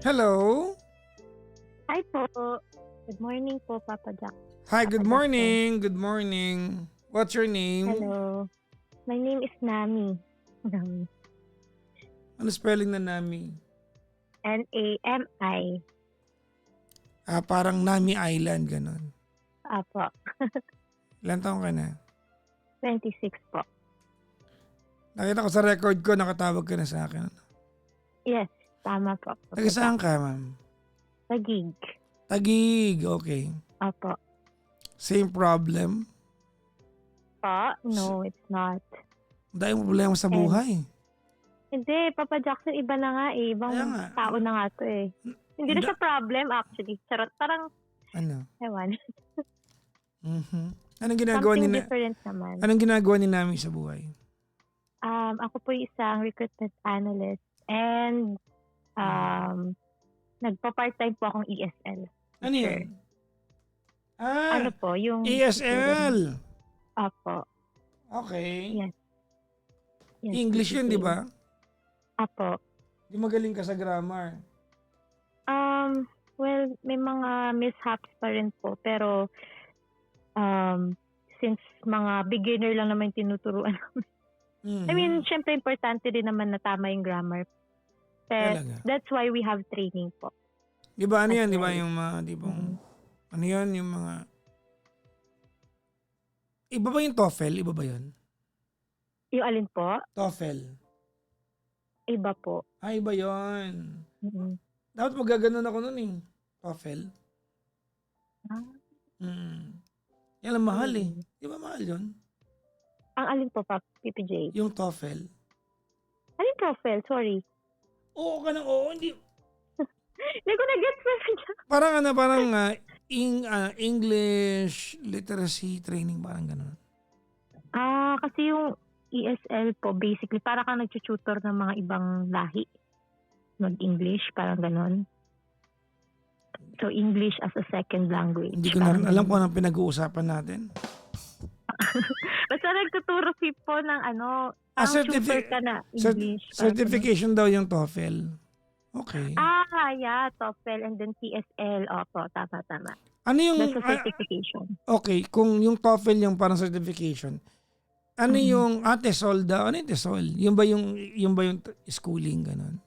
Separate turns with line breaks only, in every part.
Hello.
Hi po. Good morning po, Papa Jack.
Hi,
Papa
good
Jackson.
morning. Good morning. What's your name?
Hello. My name is Nami. Nami.
Ano spelling na Nami?
Nami.
Parang Nami Island, ganon.
Apo.
Ilan taong ka na?
26 po.
Nakita ko sa record ko, nakatawag ka na sa akin.
Yes, tama po. Papa
Taga
Jack.
saan ka, ma'am?
Tagig.
Tagig, okay.
Apo.
Same problem?
Po? No, it's not.
Dahil problema sa buhay.
Hindi, Papa Jackson, iba na nga eh. Ibang
Kaya nga.
tao na nga to eh. Hindi na siya problem actually. Charot, parang,
Ano?
ewan.
Anong ginagawa ni
Something different naman.
Anong ginagawa ni Nami sa buhay?
Ako po isang recruitment analyst and nagpa-part-time po akong ESL.
Ano
teacher.
yun? Ah,
Ano po, yung...
ESL.
Apo.
Okay.
Yes. Yes,
English yun, di ba?
Apo.
Di magaling ka sa grammar.
Well, may mga mishaps pa rin po. Pero, since mga beginner lang naman yung tinuturuan. I mean, syempre importante din naman na tama yung grammar. Pero,
Talaga.
that's why we have training po.
Di ba ano
That's
yan? Di ba
right.
yung mga, ano yan? Yung mga, iba ba yung TOEFL? Iba ba yun?
Yung alin po?
TOEFL.
Iba po.
Iba yun.
Mhm.
Dapat magaganon ako nun eh. TOEFL.
Ah.
Yan ang mahal eh. Di ba mahal yun?
Ang alin po, PPJ?
Yung TOEFL.
Alin profile? Sorry.
Oo ka ng oo. Hindi.
Hindi ko na-get pa.
Parang ano, parang English literacy training, parang ganun.
Kasi yung ESL po, basically, para kang nag-tutor ng mga ibang lahi. Mag-English, parang ganon. So, English as a second language.
Hindi ko na rin alam kung anong pinag-uusapan natin.
Basta nagtuturo si po ng ano, tutor ka na English.
Certification daw yung TOEFL. Okay.
Yeah, TOEFL and then TSL. Opo, tama.
Ano yung,
That's a certification.
okay, kung yung TOEFL yung parang certification, ano yung TESOL daw? Ano yung TESOL? Yung ba yung schooling, ganun?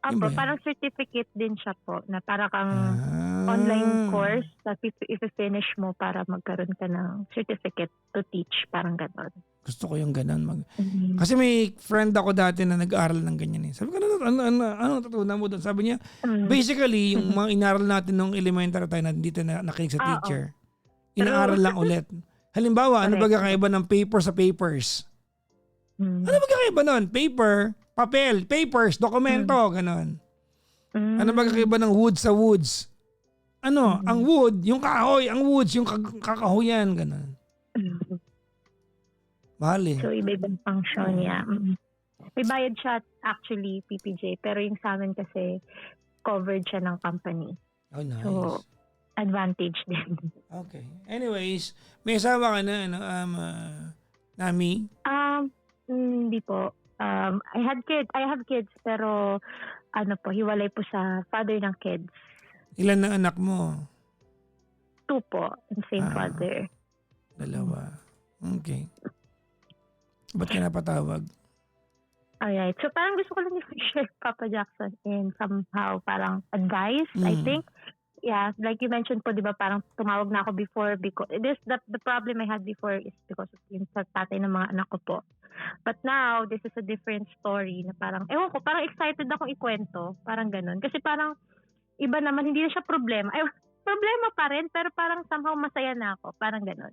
Yun ba
Opo,
yan?
parang certificate din siya po na para kang online course tapos i-finish mo para magkaroon ka ng certificate to teach, parang gano'n.
Gusto ko yung ganun. Kasi may friend ako dati na nag-aaral ng ganyan eh. Sabi ko, ano natutunan mo doon? Sabi niya, basically, yung mga inaral natin nung elementary tayo na dito na nakinig sa teacher, inaaral lang ulit. Halimbawa, ano ba kakaiba ng paper sa papers? Ano ba kakaiba nun? Paper, papel, papers, dokumento, ganon. Ano ba kakaiba ng wood sa woods? Ano, ang wood, yung kahoy, ang woods, yung kakahoyan, ganon. Mahal eh.
So, iba-ibang function niya. May bayad siya actually, PPJ, pero yung sa amin kasi covered siya ng company.
Oh, nice.
So, advantage din.
Okay. Anyways, may asawa ka na, ano, Nami?
Hindi po. I have kids, pero ano po, hiwalay po sa father ng kids.
Ilan na anak mo?
2 po, and same father.
2. Okay. Ba't ka napatawag?
Alright. So, parang gusto ko lang i-share, Papa Jackson, in somehow parang advice, I think. Yeah, like you mentioned po, di ba, parang tumawag na ako before because the problem I had before is because of yung sa tatay ng mga anak ko po. But now, this is a different story na parang, ewan ko, parang excited akong ikwento. Parang ganun. Kasi parang, iba naman, hindi na siya problema. Problema pa rin, pero parang somehow masaya na ako. Parang ganun.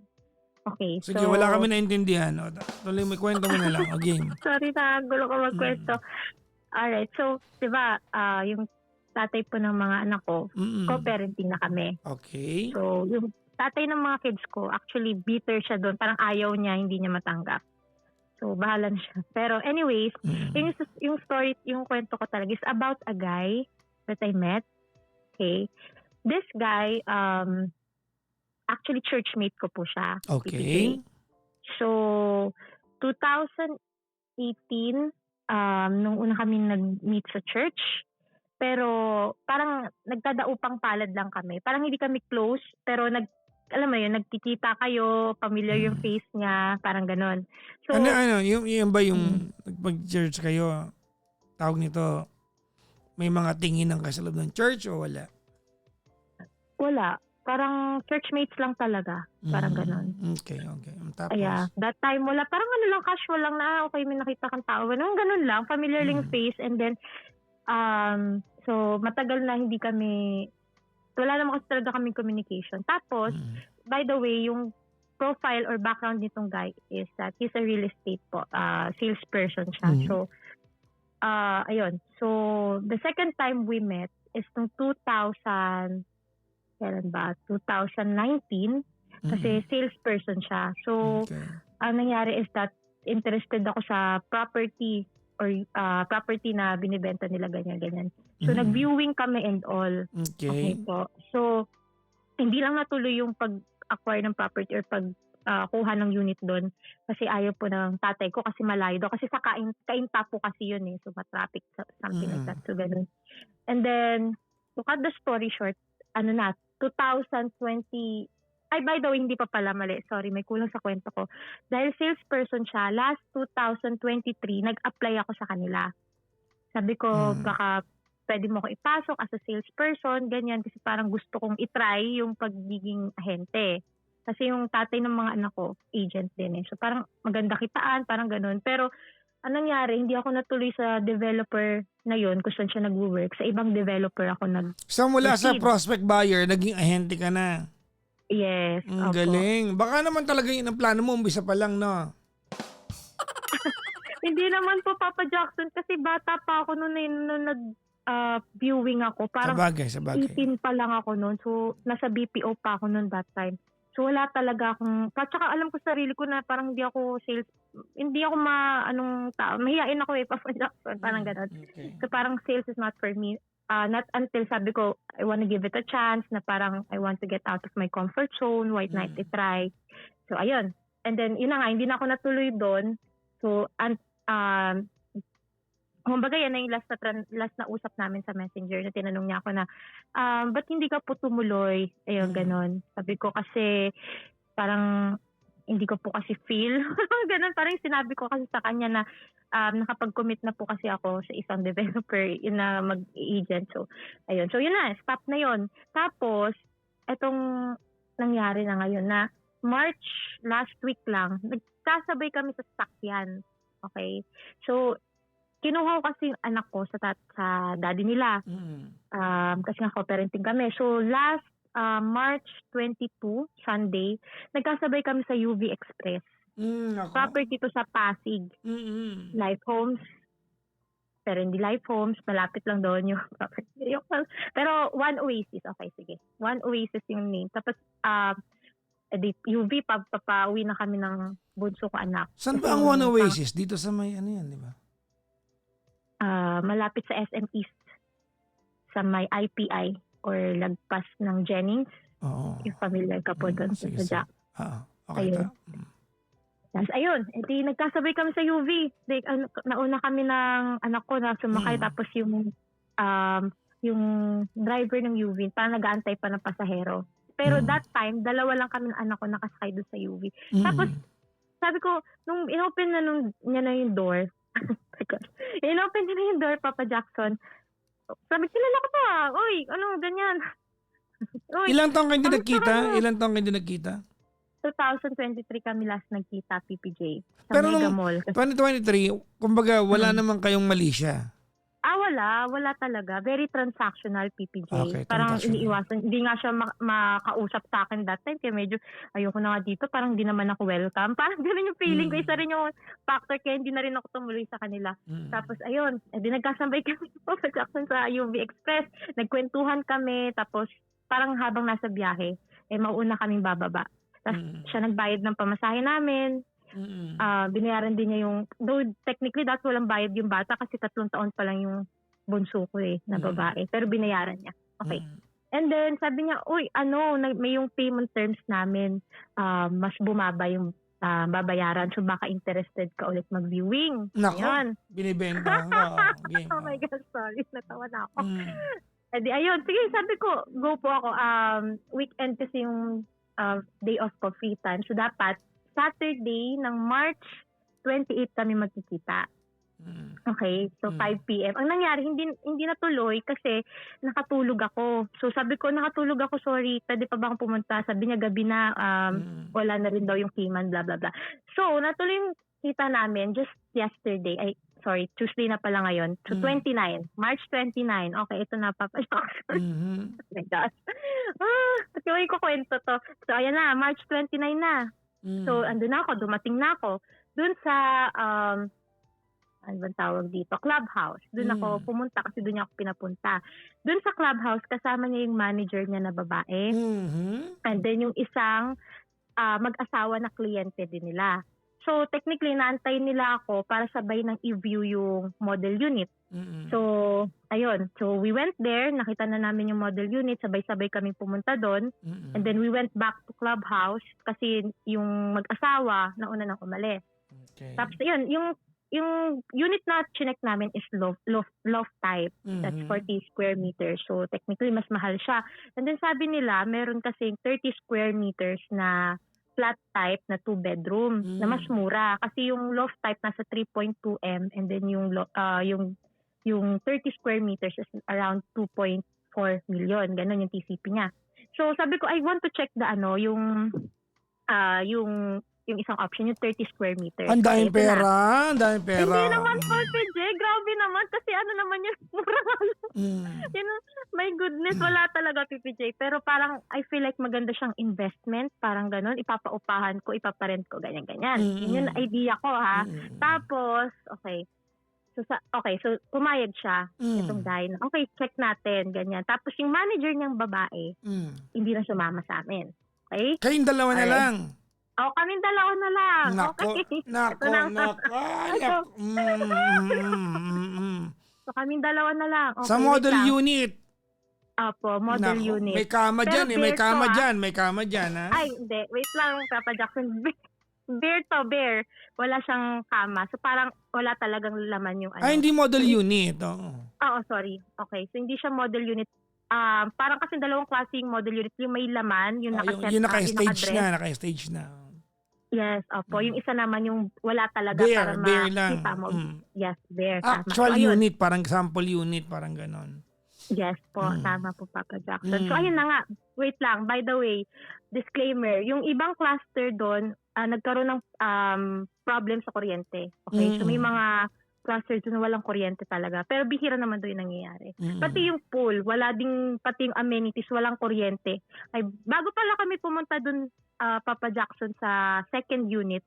Okay,
Sige,
so...
wala kami naintindihan. Tuloy, may kwento mo na lang. O, game.
Sorry, gulo ko magkwento. Alright, so, di ba, yung tatay po ng mga anak ko, co-parenting na kami.
Okay.
So, yung tatay ng mga kids ko, actually bitter siya doon. Parang ayaw niya, hindi niya matanggap. So, bahala na siya. Pero anyways, yung story, yung kwento ko talaga is about a guy that I met. Okay. This guy, actually churchmate ko po siya.
Okay.
So, 2018, nung una kami nag-meet sa church, Pero parang nagdadaupang palad lang kami. Parang hindi kami close, pero alam mo yun, nagkikita kayo, familiar yung
Mm.
face niya, parang ganon.
Ano,
So,
yung ba
mm,
yung nagpag-church kayo, tawag nito, may mga tinginan ka sa loob ng church o wala?
wala. Parang churchmates lang talaga. Parang ganon.
Okay.
Yeah,
Tapos?
that time wala. Parang ano lang, casual lang na, okay, may nakita kang tao. Ganun lang, familiar lang yung
Mm.
face. And then, so matagal na hindi kami, wala naman kasi talaga kaming communication. Tapos,
Mm.
by the way, yung profile or background nitong guy is that he's a real estate salesperson siya.
Mm.
So, ayun. So, the second time we met is nung 2000, kailan ba? 2019. Kasi salesperson siya. So,
Okay.
ang nangyari is that interested ako sa property or property na binibenta nila, ganyan. So, nag-viewing kami and all. Okay
Okay.
po. So, hindi lang natuloy yung pag-acquire ng property or kuha ng unit doon kasi ayaw po ng tatay ko kasi malayo daw. Kasi sa Kainta po kasi yun eh. So, matraffic, something like that. So, ganun. And then, to cut the story short, 2020, by the way, hindi pa pala mali. Sorry, may kulang sa kwento ko. Dahil salesperson siya, last 2023, nag-apply ako sa kanila. Sabi ko, baka pwede mo ko ipasok as a salesperson, ganyan. Kasi parang gusto kong itry yung pagiging ahente. Kasi yung tatay ng mga anak ko, agent din eh. So parang maganda kitaan, parang ganun. Pero anong nangyari, hindi ako natuloy sa developer na yun kung saan siya nag-work. Sa ibang developer ako
So mula sa
proceed.
prospect buyer, naging ahente ka na.
Yes.
Ang
Opo.
galing. Baka naman talaga yun ang plano mo, umpisa pa lang, no?
Hindi naman po, Papa Jackson, kasi bata pa ako noon nag-viewing ako. Parang
Sa bagay.
18 pa lang ako noon. So, nasa BPO pa ako noon that time. So, wala talaga akong, tsaka alam ko sa sarili ko na parang hindi ako tao. Mahihain ako eh, Papa Jackson, parang gano'n.
Okay.
So, parang sales is not for me. Not until sabi ko, I want to give it a chance, na parang I want to get out of my comfort zone, why not try. So, ayun. And then, yun na nga, hindi na ako natuloy doon. So, kumbaga yan na yung last na usap namin sa Messenger na tinanong niya ako na, ba't hindi ka po tumuloy? Ayun, ganon. Sabi ko kasi, parang hindi ko po kasi feel. Ganon, parang sinabi ko kasi sa kanya na nakapag-commit na po kasi ako sa isang developer yun na mag-agent. So, ayun. So, yun na. Stop na yun. Tapos, etong nangyari na ngayon na March last week lang, nagkasabay kami sa sasakyan. Okay? So, kinuha ko kasi yung anak ko sa daddy nila. Kasi nga co-parenting kami. So, last March 22, Sunday, nagkasabay kami sa UV Express. Property to sa Pasig. Life Homes. Pero hindi Life Homes. Malapit lang doon yung property. Pero One Oasis. Okay, sige. One Oasis yung name. Tapos, UV, papauwi na kami ng bunso ko anak.
Saan ba ang One Oasis? Dito sa may ano yan, di ba?
Malapit sa SM East. Sa may IPI or lagpas ng Jennings.
Oo.
Yung familiar ka po doon sa Jack.
Okay.
Ayun. Ayun, edi nagkasabay kami sa UV. Nauna kami ng anak ko na sumakay tapos yung driver ng UV parang nag-aantay pa ng pasahero. Pero that time, dalawa lang kami ng anak ko nakasakay doon sa UV. Tapos sabi ko, nung inopen na niya na yung door, inopen niya na yung door, Papa Jackson, sabi, kilala ko pa, uy, ano, ganyan. Uy,
Ilang taong kayo hindi nagkita?
2023 kami last nagkita, PPJ. Sa
Pero
Mega
nung
Mall.
2023, kumbaga wala naman kayong mali siya.
Wala talaga. Very transactional, PPJ.
Okay,
parang
transactional.
iniiwasan. Hindi nga siya makausap sa akin that time. Kaya medyo ayoko na nga dito. Parang hindi naman ako welcome. Parang gano'n yung feeling ko. Isa rin yung factor kaya hindi na rin ako tumuloy sa kanila. Tapos ayun, edi nagkasambay kami sa Jackson sa UV Express. Nagkwentuhan kami. Tapos parang habang nasa biyahe, mauna kaming bababa. Tapos siya nagbayad ng pamasahe namin. Binayaran din niya though technically that's walang bayad yung bata kasi 3 taon pa lang yung bunso ko na babae. Pero binayaran niya. Okay. And then sabi niya, uy, may yung payment terms namin, mas bumaba yung babayaran. So baka interested ka ulit mag-viewing.
Nako,
Ayun.
binibenta ka. Game.
Oh my God, sorry. Natawa na ako.
Mm.
Eh di ayun, sige, sabi ko, go po ako. Weekend kasi yung day off ko, free time. So dapat Saturday ng March 28 kami magkikita.
Mm.
Okay, so 5 p.m. Ang nangyari, hindi natuloy kasi nakatulog ako. So sabi ko, nakatulog ako, sorry, pwede pa bang pumunta? Sabi niya, gabi na, wala na rin daw yung keyman, blah, blah, blah. So, natuloy yung kita namin just yesterday. Tuesday na pala ngayon. So, 29, March 29. Okay, ito na, Papa Jackson.
Mhm.
Oh my gosh. Tuloy ko kwento to. So, ayan na, March 29 na. So, andun na ako, dumating na ako. Dun sa, ano bang tawag dito? Clubhouse. Doon ako pumunta kasi doon niya ako pinapunta. Doon sa clubhouse, kasama niya yung manager niya na babae. And then yung isang mag-asawa na kliyente din nila. So technically, naantay nila ako para sabay ng i-view yung model unit. So, ayun. So we went there, nakita na namin yung model unit, sabay-sabay kaming pumunta doon. And then we went back to clubhouse kasi yung mag-asawa nauna nang umalis.
Okay.
Tapos yun, yung unit na chinek namin is loft type. That's 40 square meters. So technically, mas mahal siya. And then sabi nila, meron kasing 30 square meters na flat type na 2 bedroom na mas mura. Kasi yung loft type nasa 3.2 M and then yung 30 square meters is around 2.4 million. Ganon yung TCP niya. So sabi ko, I want to check yung isang option, yung 30 square meters.
Ang daming pera. Ang daming pera.
Hindi naman po, PJ. Grabe naman. Kasi ano naman yun, mura my goodness, wala talaga, PJ. Pero parang, I feel like maganda siyang investment. Parang ganun. Ipapaupahan ko, ipaparent ko, ganyan-ganyan. Yun yung idea ko, ha. Tapos, okay. So pumayag siya. Itong guy na, okay, check natin, ganyan. Tapos yung manager niyang babae, hindi na sumama sa amin. Okay?
Kayong dalawa na lang.
Kaming dalawa na lang.
Nako.
Okay.
Nako.
So kaming dalawa na lang. Okay,
Sa model unit.
Apo, model
Nako,
unit.
may kama
Pero
dyan eh. May
bear to,
kama
ah.
dyan. May kama dyan, ha?
Ay, hindi. Wait lang, Papa Jackson. Bear. Wala siyang kama. So parang wala talagang laman yung ano.
Ay, hindi model unit. Oo,
sorry. Okay. So hindi siya model unit. Parang kasi dalawang klase yung model unit. Yung may laman, yung nakaset.
Yung naka-stage
yung
na. Naka-stage na.
Yes, opo. Yung isa naman yung wala talaga para
Bear lang.
makita mo. Yes, bear.
Actual
So,
unit. Parang sample unit. Parang ganon.
Yes po, tama po, Papa Jackson. So ayun na nga, wait lang, by the way, disclaimer, yung ibang cluster doon, nagkaroon ng problem sa kuryente. Okay, so may mga clusters doon walang kuryente talaga. Pero bihira naman doon yung nangyayari. Pati yung pool, pati yung amenities, walang kuryente. Ay, bago pala kami pumunta doon, Papa Jackson, sa second unit,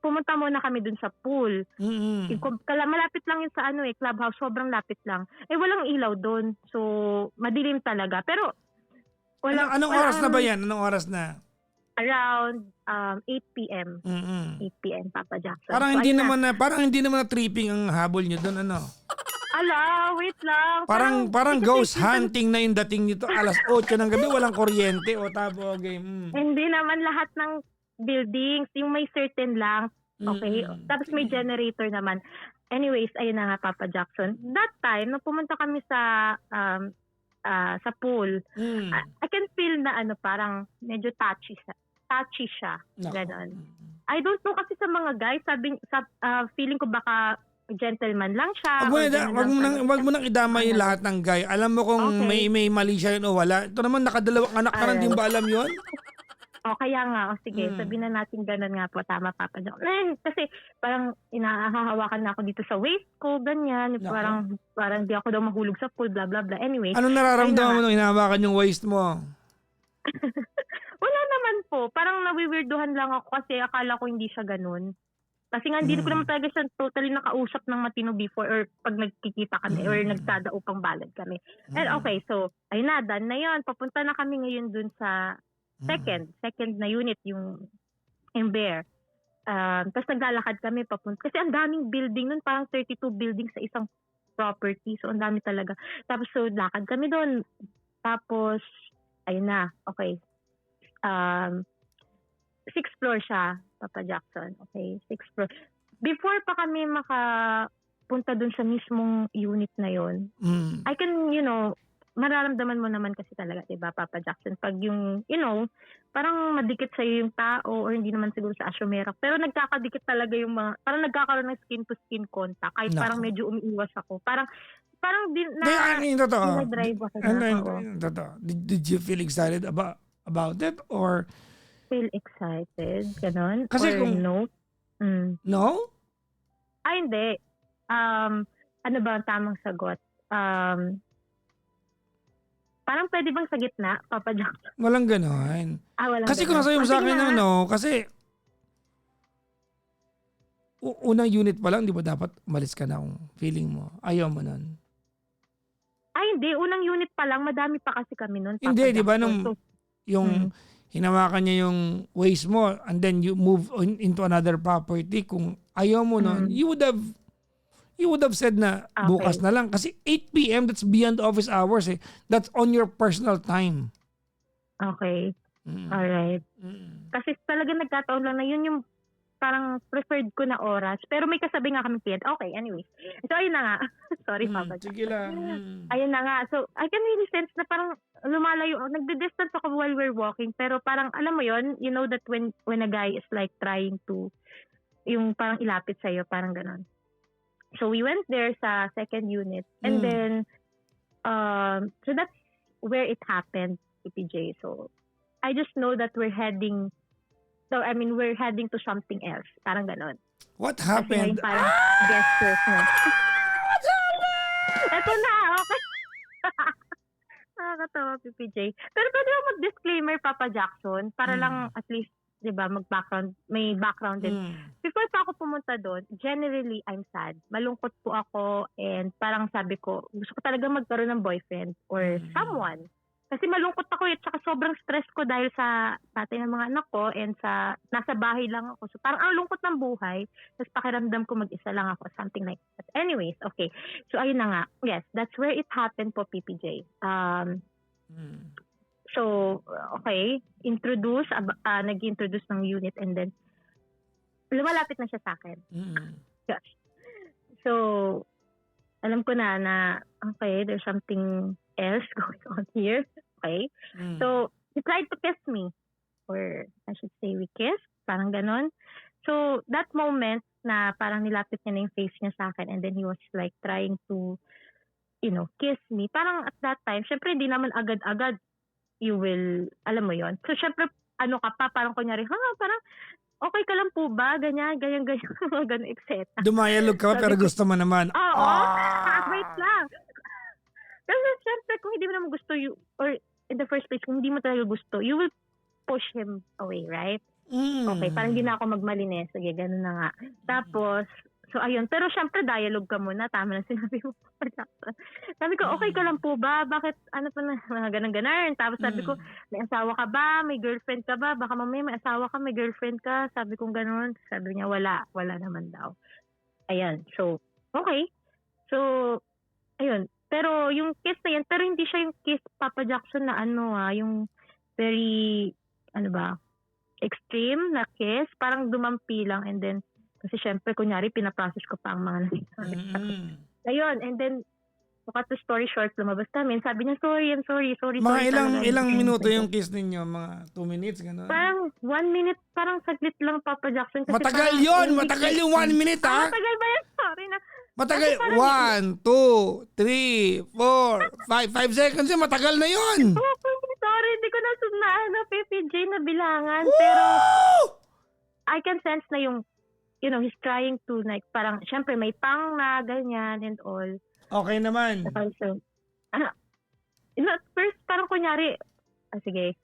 pumunta muna kami dun sa pool. Malapit lang yun sa clubhouse, sobrang lapit lang. Walang ilaw dun. So, madilim talaga. Pero,
Anong oras na ba yan? Anong oras na?
Around 8 p.m. 8 p.m. Papa Jackson.
Parang
so,
hindi naman na tripping ang habol nyo doon, ano?
Ala, wait lang.
Parang ghost hunting na yung dating nito. Alas 8 ng gabi, walang kuryente. O tabo, game.
Hindi naman lahat ng buildings. Yung may certain lang. Okay? Tapos may generator naman. Anyways, ayun na nga, Papa Jackson. That time, nung pumunta kami sa pool, I can feel na parang medyo touchy siya. Ganon. I don't know kasi sa mga guys, feeling ko baka gentleman lang siya.
Wag mo nang idamay lahat ng guy. Alam mo kung may mali siya yun o wala. Ito naman, nakadalawang anak ka rin, di ba alam yun?
Kaya nga. Sige, sabihin na natin ganun nga po. Tama, Papa Jack. Kasi parang inahahawakan na ako dito sa waist ko, ganyan. Parang di ako daw mahulog sa pool, blah, blah, blah. Anyway.
Anong nararamdaman mo nung hinahawakan yung waist mo?
Wala naman po. Parang nawiwirduhan lang ako kasi akala ko hindi siya ganun. Kasi nga hindi ko naman talaga siya totally nakausap ng matino before or pag nagkikita kami or nagdadaupang balad kami. And okay, so ayun na, done na yun. Papunta na kami ngayon dun sa second na unit, yung Bear. Tapos naglalakad kami papunta. Kasi ang daming building nun, parang 32 buildings sa isang property. So ang dami talaga. Tapos so lakad kami dun. Tapos, ayun na, okay. 6th floor siya. Papa Jackson. Okay, 6th floor. Before pa kami makapunta dun sa mismong unit na yon, I can, mararamdaman mo naman kasi talaga, diba, Papa Jackson, pag yung, parang madikit sa'yo yung tao or hindi naman siguro sa asyumerak. Pero nagkakadikit talaga yung mga, parang nagkakaroon ng skin-to-skin contact. Kahit parang
Nako.
medyo umiiwas ako. Parang din
Hindi, ano yung totoo?
dinadrive ako na. Oo.
Yung totoo? Did you feel excited about it or
Feel excited, ganon?
kasi
Or
kung
no?
no?
Ay, hindi. Ano ba ang tamang sagot? Parang pwede bang sa gitna, Papa Jackson?
Walang ganon.
Walang
Kasi kung
ganon.
nasabi mo sa
Sige
akin
na
ng
nga.
no, kasi unang unit pa lang, di ba dapat umalis ka na kung feeling mo? Ayaw mo nun.
Ay, hindi. Unang unit pa lang, madami pa kasi kami nun, Papa
Hindi, di ba
Jackson.
nung
So,
yung hinawakan niya yung waist mo and then you move into another property, kung ayaw mo nun, you would have said na bukas
Okay.
na lang. Kasi 8 p.m., that's beyond office hours eh. That's on your personal time.
Okay.
Mm.
Alright.
Mm.
Kasi talaga nagkataon lang na yun yung parang preferred ko na oras. Pero may kasabi nga kami client. Okay, anyways. So, ayun na nga. Sorry, Papa
Sige
Jackson.
lang.
Ayun na nga. So, I can really sense na parang lumalayo. Nagdi-distance ako while we're walking. Pero parang, alam mo yon, you know that when a guy is like trying to, yung parang ilapit sa'yo, parang ganon. So, we went there sa second unit. And then, so that's where it happened, PPJ. So, I just know that we're heading to something else. Parang ganon.
What
Kasi
happened?
ngayon parang gestures na. Eto na, okay. Nakakatawa, PPJ. Pero pwede mo mag-disclaimer, Papa Jackson, para lang at least, di ba, may background din. Before pa ako pumunta doon, generally, I'm sad. Malungkot po ako and parang sabi ko, gusto ko talaga magkaroon ng boyfriend or someone. Kasi malungkot ako at saka sobrang stress ko dahil sa tatay ng mga anak ko and nasa bahay lang ako. So parang ang lungkot ng buhay. Tapos pakiramdam ko mag-isa lang ako. Something like that. Anyways, okay. So ayun na nga. Yes, that's where it happened po, PPJ. So, okay. Nag-introduce ng unit and then lumalapit na siya sa akin. Gosh. So, alam ko na okay, there's something else going on here. Okay. So, he tried to kiss me. Or I should say we kissed. Parang ganon. So, that moment na parang nilapit niya na yung face niya sa akin and then he was like trying to, kiss me. Parang at that time, syempre hindi naman agad-agad you will, alam mo yon. So, syempre, parang kunyari, parang okay ka lang po ba? Ganyan, etc.
Dumayalog ka pero gusto mo naman.
Oo. Wait lang. Kasi syempre, kung hindi mo naman gusto or in the first place, kung hindi mo talaga gusto, you will push him away, right? Okay, parang hindi na ako magmalinis. Sige, ganun na nga. Tapos, so ayun. Pero syempre, dialogue ka muna. Tama na sinabi mo. Sabi ko, okay ka lang po ba? Bakit, mga ganun-ganun. Tapos sabi ko, may asawa ka ba? May girlfriend ka ba? Baka mamaya may asawa ka, may girlfriend ka. Sabi ko ganun. Sabi niya, wala naman daw. Ayan. So, okay. So, ayun. Pero yung kiss na yan, pero hindi siya yung kiss Papa Jackson na yung very, extreme na kiss. Parang dumampi lang and then, kasi syempre, kunyari, pinaprocess ko pa ang mga nangyari. Ayun, and then, to cut the story short, lumabas kami. Sabi niya, sorry.
Mga
talaga.
ilang minuto yung kiss ninyo? Mga 2 minutes, gano'n?
Parang 1 minute, parang saglit lang, Papa Jackson. Kasi
Matagal yun! Matagal yung 1 minute, ha?
Matagal ba yan? Sorry na.
Matagal. 1, 2, 3, 4, 5 seconds yun. Matagal na yun!
Sorry, hindi ko na PPJ na bilangan.
Woo!
Pero, I can sense na yung, he's trying to, like, parang, syempre, may pang na, ganyan, and all.
Okay naman.
So, at first, parang kunyari, sige,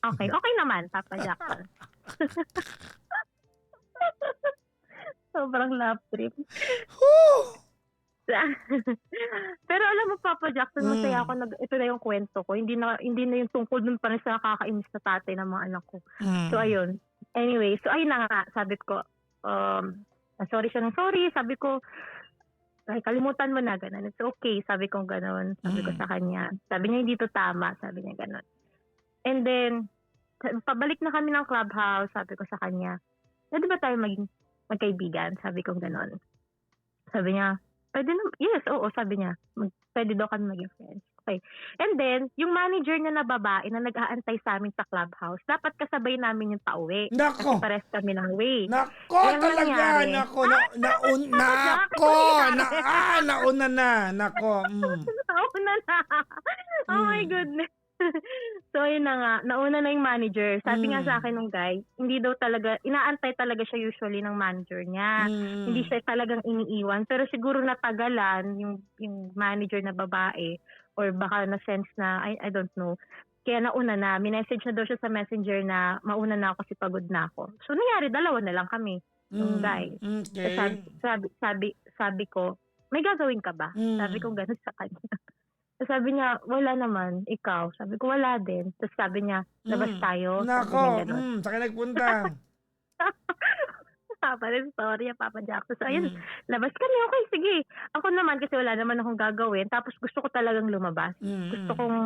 okay naman, Papa Jackson. Sobrang love trip. Pero alam mo, Papa Jackson, masaya ako. Ito na yung kwento ko. Hindi na yung tungkol dun pa rin sa nakakainis na tatay ng mga anak ko. So, ayun. Anyway, so ayun na nga, sabi ko, sorry siya ng sorry. Sabi ko, ay, kalimutan mo na, gano'n. It's okay, sabi ko gano'n. Sabi ko sa kanya. Sabi niya, hindi to tama. Sabi niya gano'n. And then, pabalik na kami ng clubhouse, sabi ko sa kanya. pwede ba tayo maging magkaibigan? Sabi ko gano'n. Sabi niya, pwede na, yes, oo, sabi niya, pwede daw kami maging friends. Okay. And then, yung manager niya na babae na nag-aantay sa amin sa clubhouse, dapat kasabay namin yung pauwi. Kasi
Nako.
pares kami ng way.
Nako
Eh, ang
talaga.
nangyari,
Nako. Nauna na. Nako.
nauna na. Oh my goodness. So, yun na nga. Nauna na yung manager. Sabi nga sa akin nung guy, hindi daw talaga, inaantay talaga siya usually ng manager niya. Hindi siya talagang iniiwan. Pero siguro natagalan yung manager na babae or baka na-sense na, I don't know. Kaya nauna na. Minessage na daw siya sa messenger na mauna na ako kasi pagod na ako. So, nangyari, dalawa na lang kami. Yung guy.
Okay.
Sabi ko, may gagawin ka ba? Sabi ko gano'n sa kanya. Sabi niya, wala naman, ikaw. Sabi ko, wala din. Tapos sabi niya, labas tayo.
Nako. Saan ka nagpunta?
Papa rin story, Papa Jackson. So, ayun, labas kami. Okay, sige. Ako naman, kasi wala naman akong gagawin. Tapos gusto ko talagang lumabas. Gusto kong,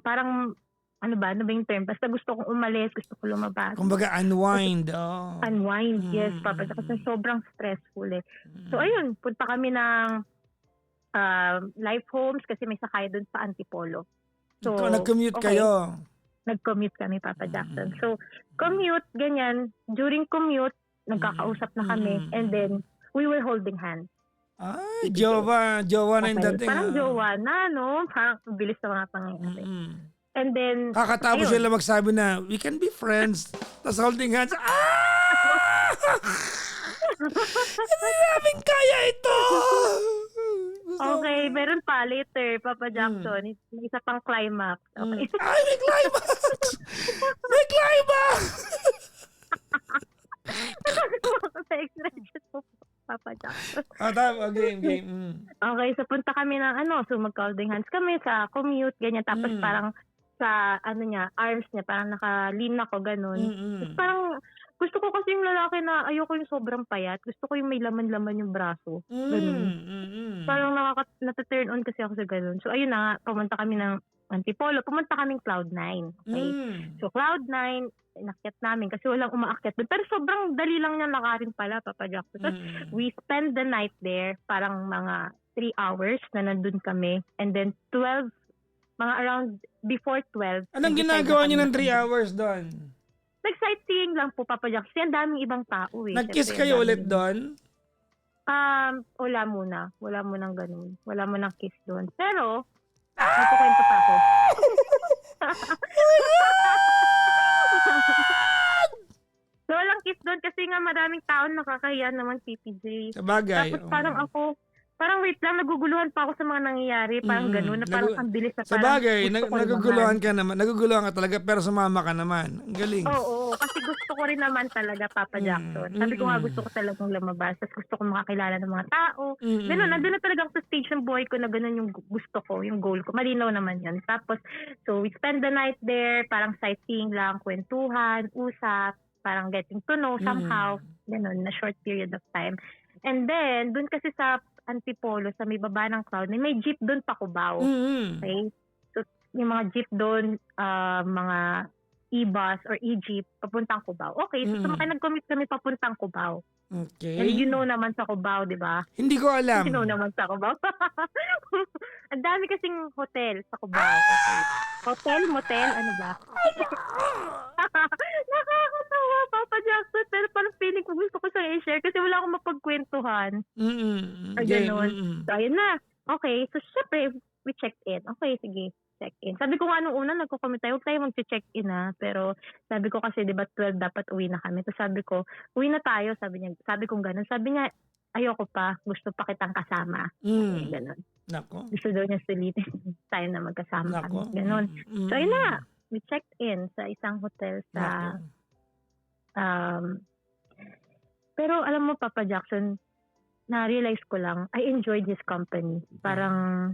parang, ano ba yung term? Basta gusto kong umalis, gusto ko lumabas.
Kumbaga, unwind. Oh.
Unwind, yes, Papa Jackson. Kasi sobrang stressful eh. So, ayun, punta kami ng Life Homes kasi may sakay doon sa Antipolo. So,
nag-commute
okay.
kayo.
Nag-commute kami, Papa Jackson. So, commute, ganyan. During commute, nagkakausap na kami. And then, we were holding hands.
Ay, jowa na yung dating.
Parang jowa na, no? Parang bilis na mga pangyayari. And then,
kakatapos sila magsabi na, we can be friends. Tapos holding hands. Hindi namin kaya ito!
Okay, meron pa later, Papa Jackson. May isa pang climax. Okay.
Ay, may climax! May climax!
Sa-expression mo, Papa Jackson.
Game.
Okay, so punta kami ng so mag-holding hands kami sa commute, ganyan. Tapos parang sa arms niya, parang naka-lean ako, ganun. Tapos parang gusto ko kasi yung lalaki na ayoko yung sobrang payat. Gusto ko yung may laman-laman yung braso. Ganun. Parang nata-turn on kasi ako sa ganun. So ayun na nga, pumunta kami ng Antipolo. Pumunta kaming Cloud9. Okay? So Cloud9, inakyat namin kasi walang umaakyat doon. Pero sobrang dali lang niya lakarin pala, Papa Jackson. Tapos we spend the night there, parang mga 3 hours na nandun kami. And then 12, mga around before 12.
Anong ginagawa niyo ng 3 hours doon?
Nag-sightseeing lang po, Papa Jack. Kasi ang daming ibang tao eh.
Nag-kiss kayo ulit doon?
Wala muna. Wala munang ganun. Wala munang kiss doon. Pero, nagkukwento pa ako. So, walang kiss doon kasi nga maraming tao nakakahiya naman PPJ.
Sabagay.
Tapos parang ako, parang wait lang, naguguluhan pa ako sa mga nangyayari. Parang gano'n, na parang ang bilis na parang
sabagay, naguguluhan ka naman. Naguguluhan ka talaga pero sumama ka naman. Ang galing.
Oo, kasi gusto ko rin naman talaga, Papa Jackson. Sabi ko nga gusto ko talagang lumabas. Tapos gusto ko makakilala ng mga tao. Gano'n, nandun na talaga ako sa stage ng buhay ko na gano'n yung gusto ko, yung goal ko. Malinaw naman yun. Tapos, so we spend the night there, parang sightseeing lang, kwentuhan, usap, parang getting to know somehow. Gano'n, na short period of time. And then, dun kasi sa Antipolo, sa may baba ng Cloud, may jeep doon pa Cubao. Okay? So, yung mga jeep doon, mga e-bus or e-jeep, papuntang Cubao. Okay, so nag-commute kami papuntang Cubao.
Okay.
And you know naman sa Cubao, di ba?
Hindi ko alam.
You know naman sa Cubao. Ang dami kasing hotel sa Cubao. Okay. Hotel, motel, ano ba? Nakakatawa, Papa Jackson. Pero parang feeling ko gusto ko siyang i-share kasi wala akong mapagkwentuhan. Or gano'n. So, ayun na. Okay, so syempre, we checked in. Okay, sige, check in. Sabi ko nga nung una, nagko-comment tayo, huwag tayo mag-check in Pero sabi ko kasi, di ba 12 dapat uwi na kami. Tapos sabi ko, uwi na tayo. Sabi ko gano'n. Sabi niya, ayoko pa. Gusto pa kitang kasama. Okay, gano'n.
Nako.
Gusto daw niya sulitin tayo na magkasama kami. Gano'n. So, ayun na. We checked in sa isang hotel sa... pero alam mo, Papa Jackson, na-realize ko lang, I enjoyed his company. Parang,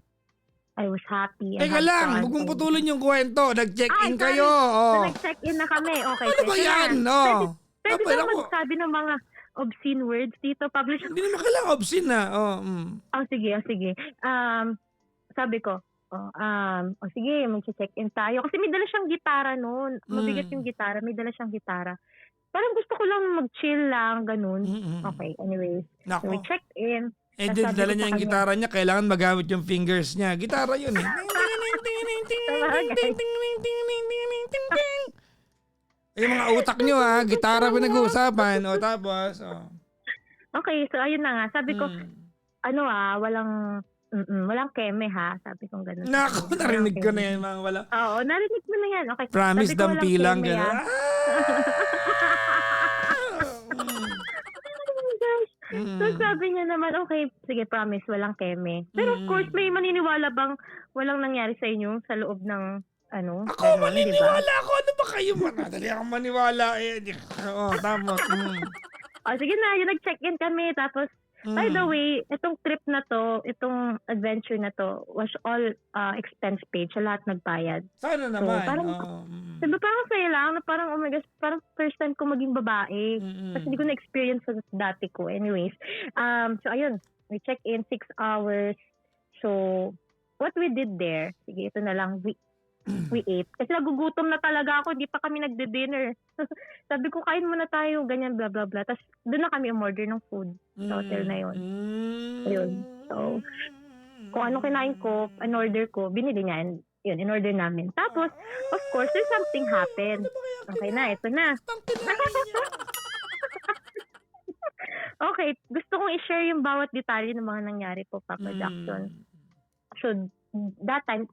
I was happy.
Teka lang, huwag mong putulin yung kwento. Nag-check-in kayo.
So, nag-check-in na kami. Okay.
Ano ba yan?
Pwede ba magsabi ng mga obscene words dito? Publish.
Hindi naman kailangan obscene na.
Sige. Sabi ko, sige, mag-check-in tayo. Kasi may dala siyang gitara noon. Mabigat yung gitara. May dala siyang gitara. parang gusto ko lang mag-chill lang, ganun.
Mm.
Okay, anyways. So, we
Nako.
checked in.
Eh,
Tapos sabi
dala
ko
niya
sa
yung
kanya,
gitara niya, kailangan magamit yung fingers niya. Gitara yun eh.
sabagay.
Eh, yung mga utak nyo ha, gitara pinag-uusapan. O tapos,
Okay, so ayun na nga. Sabi ko,
mm.
walang keme ha. Sabi ko gano'n.
Nako, narinig ko na yan mga wala.
Oo, narinig mo na yan. Okay.
Promise
Sabi ko, walang
dampilang
keme,
gano'n.
ah. Oh my gosh. So sabi niya naman, okay, sige, promise, walang keme. Pero of course, may maniniwala bang walang nangyari sa inyo sa loob ng
Ako
ganun,
maniniwala
diba?
ako. Ano ba kayo? Madali akong maniwala. Oo, tama.
O, sige na, yung nag-check-in kami. Tapos, by the way, itong trip na to, itong adventure na to, was all expense paid. Sa lahat nagbayad.
Sana
So,
naman.
parang, diba parang saya lang, na parang, oh my gosh, parang first time ko maging babae. Kasi hindi ko na-experience sa dati ko. Anyways, so ayun, we check-in 6 hours. So, what we did there, sige, ito na lang, we ate. Kasi nagugutom na talaga ako, hindi pa kami nagde-dinner. Sabi ko, kain muna tayo, ganyan, blah, blah, blah. Tapos, doon na kami umorder ng food sa hotel na yun. Ayun. So, kung ano kinain ko, in-order ko, binili niya, and yun, in-order namin. Tapos, of course, there's something happened. Okay na, ito na. Okay, gusto kong i-share yung bawat detalye ng mga nangyari po, Papa Jackson. So, that time,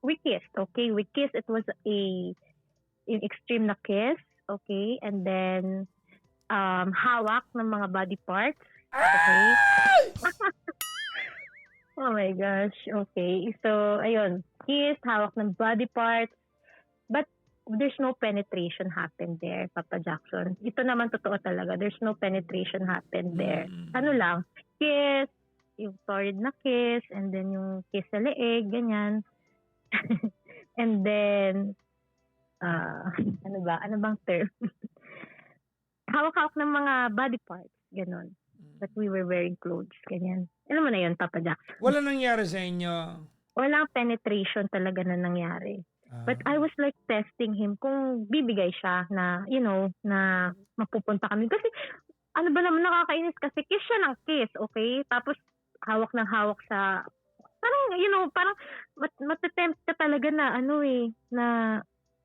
we kissed, okay? We kissed. It was yung extreme na kiss, okay? And then, hawak ng mga body parts, okay? Oh my gosh, okay. So, ayun. Kiss, hawak ng body parts. But, there's no penetration happened there, Papa Jackson. Ito naman totoo talaga. There's no penetration happened there. Ano lang, kiss, yung torrid na kiss, and then yung kiss sa leeg, ganyan. And then, ano bang term? Hawak-hawak ng mga body parts, ganon. But we were wearing clothes, ganyan. Alam mo na yun, Papa Jackson.
Wala nangyari sa inyo?
Walang penetration talaga na nangyari. But I was like testing him kung bibigay siya na, na mapupunta kami. Kasi, ano ba naman, nakakainis kasi kiss siya ng kiss, okay? Tapos, hawak ng hawak sa, parang, parang matatempt ka talaga na, na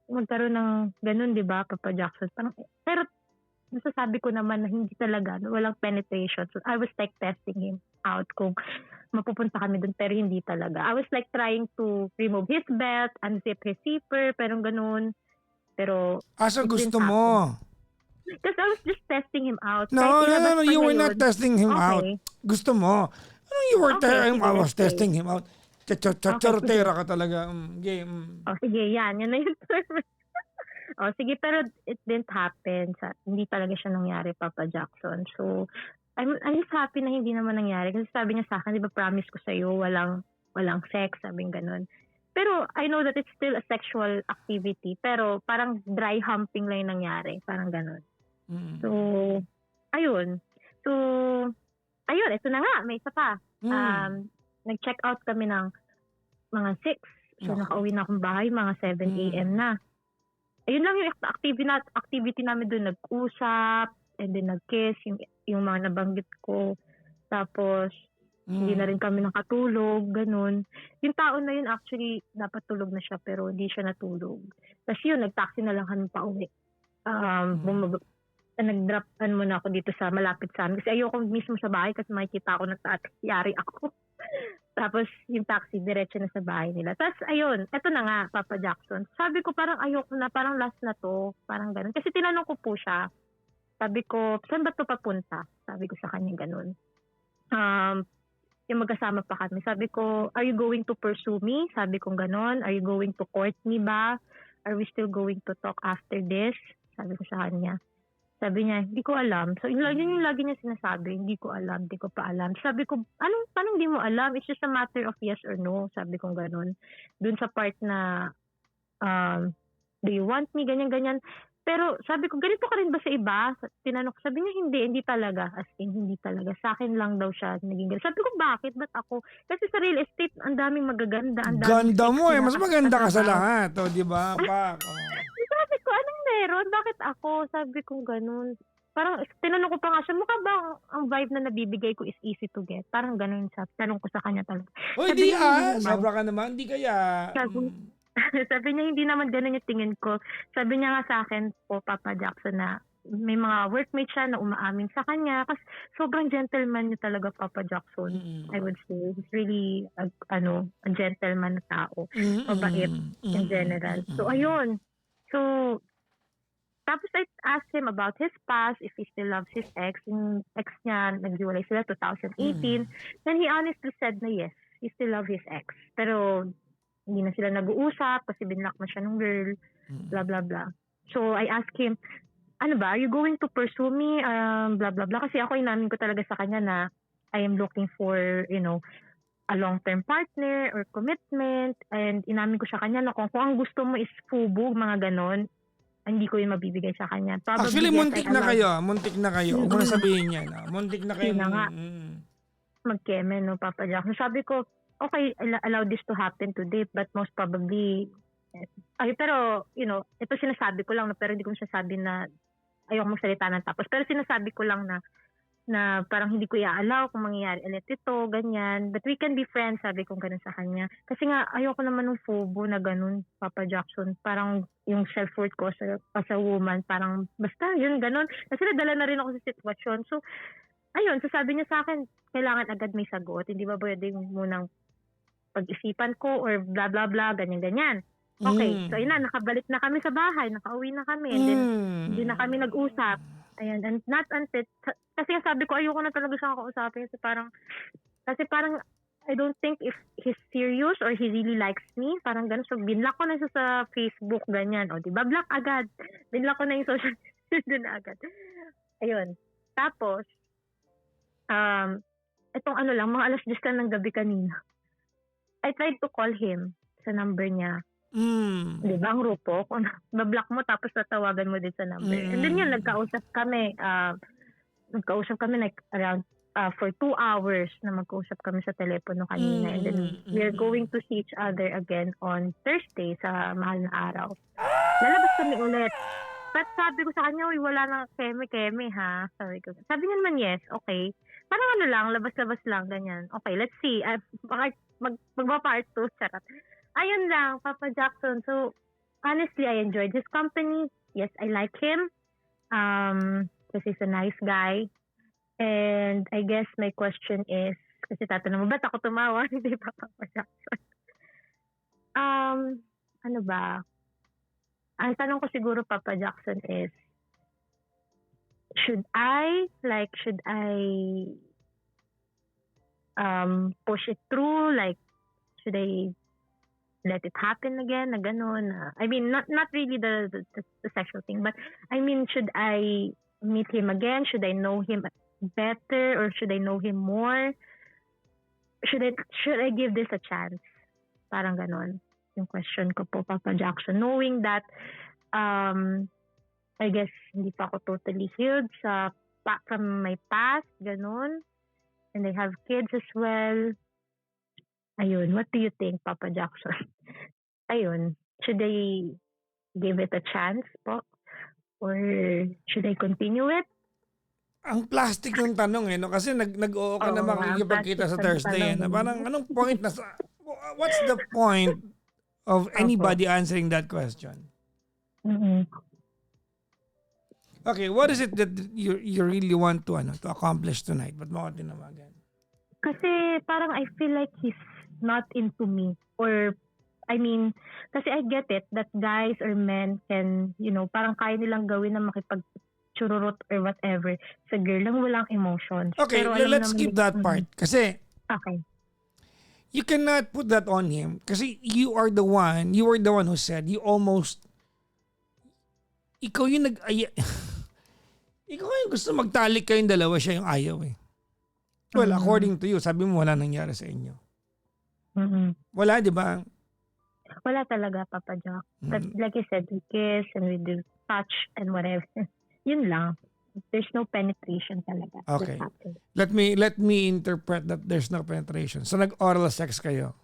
magkaroon ng ganun, di ba, Papa Jackson? Parang, pero, nasasabi ko naman na hindi talaga, walang penetration. So, I was like testing him out kung mapupunta kami dun, pero hindi talaga. I was like trying to remove his belt, unzip his zipper, pero ganun. Pero,
so gusto mo?
Because I was just testing him out.
No, you were not testing him out. Gusto mo? You were I was testing him out. Charotera ka talaga. Game.
Sige, yan na yung term. Sige, pero it didn't happen. Hindi talaga siya nangyari, Papa Jackson. So, I'm just happy na hindi naman nangyari. Kasi sabi niya sa akin, di ba promise ko sa'yo, walang sex, sabing ganun. Pero I know that it's still a sexual activity. Pero parang dry humping lang yung nangyari. Parang ganun. So, ayun. So, ayun, ito na nga, may isa pa. Nag-check out kami ng mga 6. So, nakauwi na akong bahay, mga 7 a.m. na. Ayun lang yung activity namin doon. Nag-usap, and then nag-kiss, yung mga nabanggit ko. Tapos, hindi na rin kami nakatulog, ganun. Yung tao na yun, actually, dapat tulog na siya, pero hindi siya natulog. Tapos yun, nag-taxi na lang kami pa uwi. Nag-drop muna ako dito sa malapit sa amin. Kasi ayoko mismo sa bahay kasi makikita ako nagtatayari ako. Tapos yung taxi, diretso na sa bahay nila. Tapos ayun, eto na nga, Papa Jackson. Sabi ko parang ayoko na, parang last na to. Parang ganun. Kasi tinanong ko po siya. Sabi ko, saan ba to papunta? Sabi ko sa kanya ganun. Yung magkasama pa kami. Sabi ko, are you going to pursue me? Sabi ko ganun. Are you going to court me ba? Are we still going to talk after this? Sabi ko sa kanya. Sabi niya, hindi ko alam. So, yun yung lagi niya sinasabi, hindi ko alam, hindi ko pa alam. Sabi ko, paano hindi mo alam? It's just a matter of yes or no. Sabi ko ganun. Dun sa part na, do you want me? Ganyan-ganyan. Pero sabi ko, ganito ka rin ba sa iba? Tinanong ko, sabi niya, hindi talaga. As in, hindi talaga. Sa akin lang daw siya naging ganyan. Sabi ko, bakit? Ba't ako? Kasi sa real estate, ang daming magaganda.
Ganda mo mas maganda ka sa lahat. O, di ba, Pak?
Sabi ko, anong meron? Bakit ako? Sabi ko ganun. Parang tinanong ko pa nga siya, mukha ba ang vibe na nabibigay ko is easy to get? Parang ganun siya. Tanong ko sa kanya talaga.
O
Sabi
hindi
niya, hindi naman.
sobra ka naman. Hindi kaya.
Sabi, sabi niya, hindi naman ganun yung tingin ko. Sabi niya nga sa akin po, Papa Jackson, na may mga workmates siya na umaamin sa kanya. Kasi sobrang gentleman niya talaga, Papa Jackson. I would say. He's really, a gentleman na tao. Mabait in general. So, ayun. So, tapos I asked him about his past, if he still loves his ex. Yung ex niya, naghiwalay sila 2018. Then he honestly said na yes, he still loves his ex. Pero hindi na sila nag-uusap kasi binlock na siya ng girl, blah, blah, blah. So I asked him, ano ba, are you going to pursue me? Blah, blah, blah. Kasi ako inamin ko talaga sa kanya na I am looking for, a long-term partner or commitment. And inamin ko sa kanya na kung ang gusto mo is fubo, mga ganon, hindi ko yung mabibigay sa kanya. Probably,
Actually,
yes,
muntik na kayo. Muntik na kayo. Huwag mo na sabihin yan. Muntik na kayo.
Yun na nga. Magkeme, no, Papa Jackson. Sabi ko, okay, allow this to happen today, but most probably, pero, ito sinasabi ko lang, pero hindi ko sasabi na ayoko magsalita ng tapos. Pero sinasabi ko lang na parang hindi ko i-allow kung mangyayari ulit ito, ganyan. But we can be friends, sabi ko ganun sa kanya. Kasi nga, ayoko naman ng phobo na ganun, Papa Jackson. Parang yung self-worth ko as a woman, parang basta yun, ganun. Kasi nadala na rin ako sa sitwasyon. So, ayun, sasabi niya sa akin, kailangan agad may sagot. Hindi ba pwede munang pag-isipan ko or blah, blah, blah, ganyan-ganyan. Okay, so yun na, nakabalik na kami sa bahay, nakauwi na kami, and then hindi na kami nag-usap. Ayan, and not until, kasi sabi ko, ayoko na talaga siyang kausapin. Kasi parang, I don't think if he's serious or he really likes me, parang gano'n. So, binlock ko na siya sa Facebook, ganyan. O, diba? Block agad. Binlock ko na yung social media na agad. Ayun. Tapos, itong mga alas 10 ka ng gabi kanina. I tried to call him sa number niya. Diba, ang rupo, kung bablock mo tapos tatawagan mo din sa number. And then yun, nagkausap kami like around for 2 hours na magkausap kami sa telepono kanina. And then we're going to see each other again on Thursday sa mahal na araw. Lalabas kami ulit. But sabi ko sa kanya, wala nang keme-keme ha. Sabi niya naman yes, okay. Parang lang, labas-labas lang, ganyan. Okay, let's see. Magpa-part 2, charot. Ayun lang, Papa Jackson. So, honestly, I enjoyed his company. Yes, I like him. Because he's a nice guy. And I guess my question is, kasi tatanong mo, ba't ako tumawa? Hindi pa, Papa Jackson. Ano ba? Ang tanong ko siguro, Papa Jackson, is, should I push it through? Like, should I let it happen again, na gano'n? I mean, not really the sexual thing, but I mean, should I meet him again? Should I know him better, or should I know him more? Should I give this a chance? Parang gano'n yung question ko po, Papa Jackson. Knowing that, I guess, hindi pa ako totally healed from my past, gano'n. And I have kids as well. Ayun, what do you think, Papa Jackson? Ayun, should I give it a chance po? Or should I continue it?
Ang plastic ng tanong no? Kasi nag-oo ka na makikipagkita sa Thursday. Na parang anong point what's the point of anybody answering that question? Okay, what is it that you really want to accomplish tonight? Ba't mo ako tinawagan?
Kasi parang I feel like he's not into me, or I mean, kasi I get it that guys or men can, parang kaya nilang gawin na makipagchururot or whatever sa girl lang, walang emotions.
Okay,
pero
let's skip that part kasi
okay,
you cannot put that on him kasi you were the one who said ikaw yung ikaw yung gusto magtalik kayong dalawa, siya yung ayaw eh. Well, according to you, sabi mo wala nangyari sa inyo. Wala, di ba?
Wala talaga, Papa Jack. But like I said, we kiss and we do touch and whatever. Yun lang. There's no penetration talaga.
Okay. Let me interpret that there's no penetration. So nag-oral sex kayo?